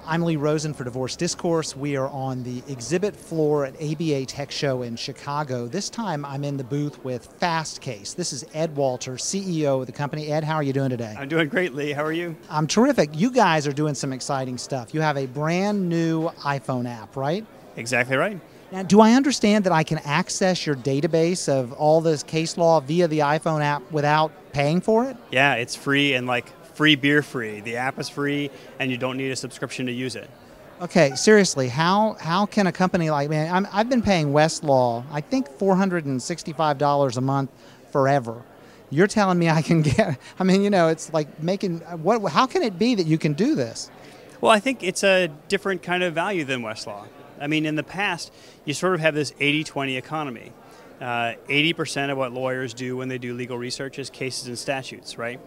I'm Lee Rosen for Divorce Discourse. We are on the exhibit floor at ABA Tech Show in Chicago. This time I'm in the booth with Fastcase. This is Ed Walter, CEO of the company. Ed, how are you doing today? I'm doing great, Lee. How are you? I'm terrific. You guys are doing some exciting stuff. You have a brand new iPhone app, right? Exactly right. Now, do I understand that I can access your database of all this case law via the iPhone app without paying for it? Yeah, it's free and like free beer free. The app is free and you don't need a subscription to use it. Okay, seriously, how can a company like me, I've been paying Westlaw, I think $465 a month forever. You're telling me I can get, it's like making, how can it be that you can do this? Well, I think it's a different kind of value than Westlaw. I mean, in the past, you sort of have this 80-20 economy. 80% of what lawyers do when they do legal research is cases and statutes, right?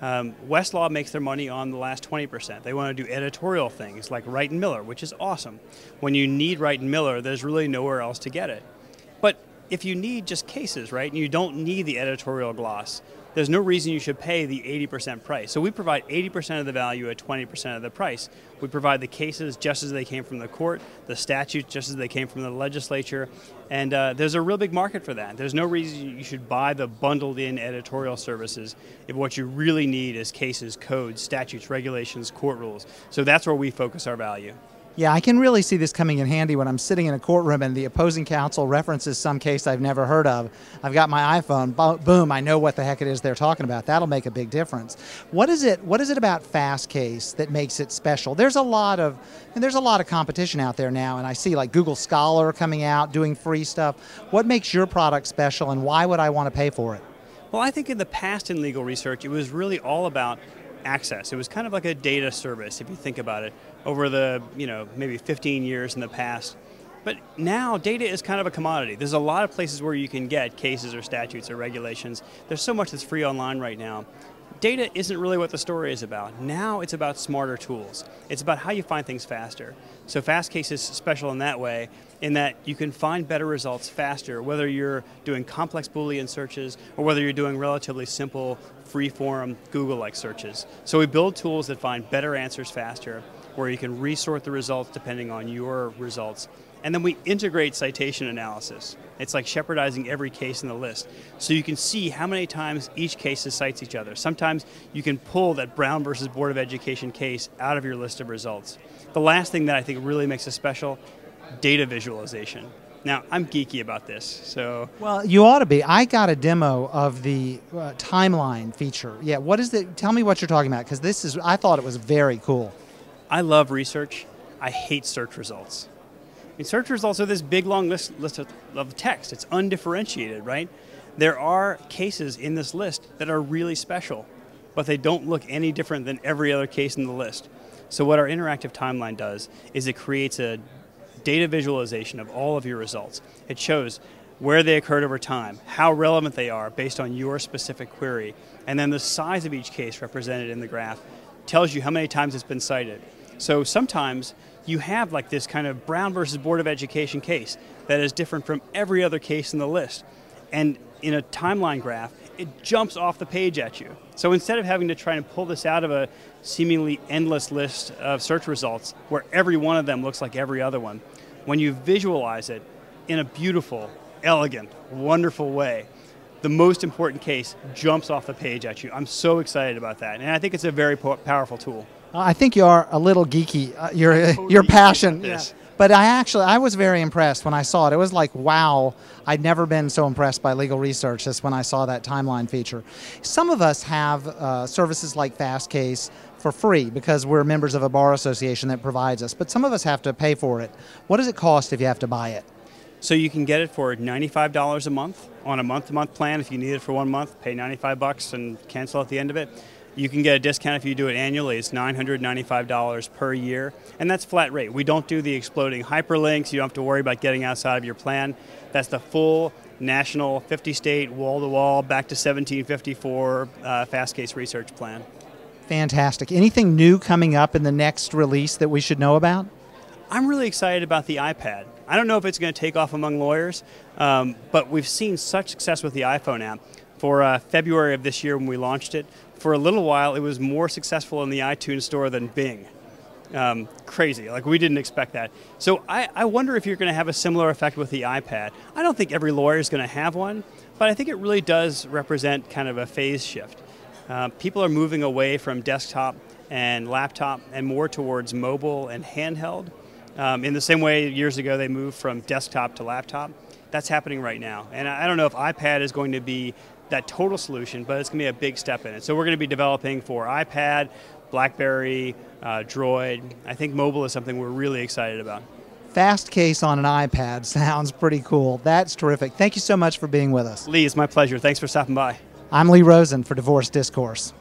Westlaw makes their money on the last 20%. They want to do editorial things like Wright and Miller, which is awesome. When you need Wright and Miller, there's really nowhere else to get it. But if you need just cases, right, and you don't need the editorial gloss, there's no reason you should pay the 80% price. So we provide 80% of the value at 20% of the price. We provide the cases just as they came from the court, the statutes just as they came from the legislature, and there's a real big market for that. There's no reason you should buy the bundled-in editorial services if what you really need is cases, codes, statutes, regulations, court rules. So that's where we focus our value. Yeah, I can really see this coming in handy when I'm sitting in a courtroom and the opposing counsel references some case I've never heard of. I've got my iPhone, boom, I know what the heck it is they're talking about. That'll make a big difference. What is it about Fastcase that makes it special? There's a lot of competition out there now, and I see like Google Scholar coming out doing free stuff. What makes your product special, and why would I want to pay for it? Well, I think in the past in legal research, it was really all about access. It was kind of like a data service, if you think about it, over the, maybe 15 years in the past. But now data is kind of a commodity. There's a lot of places where you can get cases or statutes or regulations. There's so much that's free online right now. Data isn't really what the story is about. Now it's about smarter tools. It's about how you find things faster. So Fastcase is special in that way, in that you can find better results faster, whether you're doing complex Boolean searches or whether you're doing relatively simple, free-form, Google-like searches. So we build tools that find better answers faster, where you can resort the results depending on your results. And then we integrate citation analysis. It's like shepherdizing every case in the list. So you can see how many times each case cites each other. Sometimes you can pull that Brown versus Board of Education case out of your list of results. The last thing that I think really makes it special, data visualization. Now, I'm geeky about this, so... Well, you ought to be. I got a demo of the timeline feature. Yeah, what is it? Tell me what you're talking about, because I thought it was very cool. I love research. I hate search results. Search results are this big, long list of text. It's undifferentiated, right? There are cases in this list that are really special, but they don't look any different than every other case in the list. So what our interactive timeline does is it creates a data visualization of all of your results. It shows where they occurred over time, how relevant they are based on your specific query, and then the size of each case represented in the graph tells you how many times it's been cited. So sometimes you have like this kind of Brown versus Board of Education case that is different from every other case in the list. And in a timeline graph, it jumps off the page at you. So instead of having to try and pull this out of a seemingly endless list of search results where every one of them looks like every other one, when you visualize it in a beautiful, elegant, wonderful way, the most important case jumps off the page at you. I'm so excited about that. And I think it's a very powerful tool. I think you are a little geeky, your passion. Yeah. But I was very impressed when I saw it. It was like, wow, I'd never been so impressed by legal research as when I saw that timeline feature. Some of us have services like Fastcase for free because we're members of a bar association that provides us, but some of us have to pay for it. What does it cost if you have to buy it? So you can get it for $95 a month on a month-to-month plan. If you need it for 1 month, pay $95 and cancel at the end of it. You can get a discount if you do it annually. It's $995 per year, and that's flat rate. We don't do the exploding hyperlinks. You don't have to worry about getting outside of your plan. That's the full national 50-state, wall-to-wall, back to 1754 Fastcase research plan. Fantastic. Anything new coming up in the next release that we should know about? I'm really excited about the iPad. I don't know if it's going to take off among lawyers, but we've seen such success with the iPhone app. For February of this year when we launched it, for a little while it was more successful in the iTunes store than Bing. crazy. Like, we didn't expect that. So I wonder if you're going to have a similar effect with the iPad. I don't think every lawyer is going to have one, but I think it really does represent kind of a phase shift. People are moving away from desktop and laptop and more towards mobile and handheld. In the same way years ago they moved from desktop to laptop. That's happening right now. And I don't know if iPad is going to be that total solution, but it's going to be a big step in it. So we're going to be developing for iPad, BlackBerry, Droid. I think mobile is something we're really excited about. Fastcase on an iPad sounds pretty cool. That's terrific. Thank you so much for being with us. Lee, it's my pleasure. Thanks for stopping by. I'm Lee Rosen for Divorce Discourse.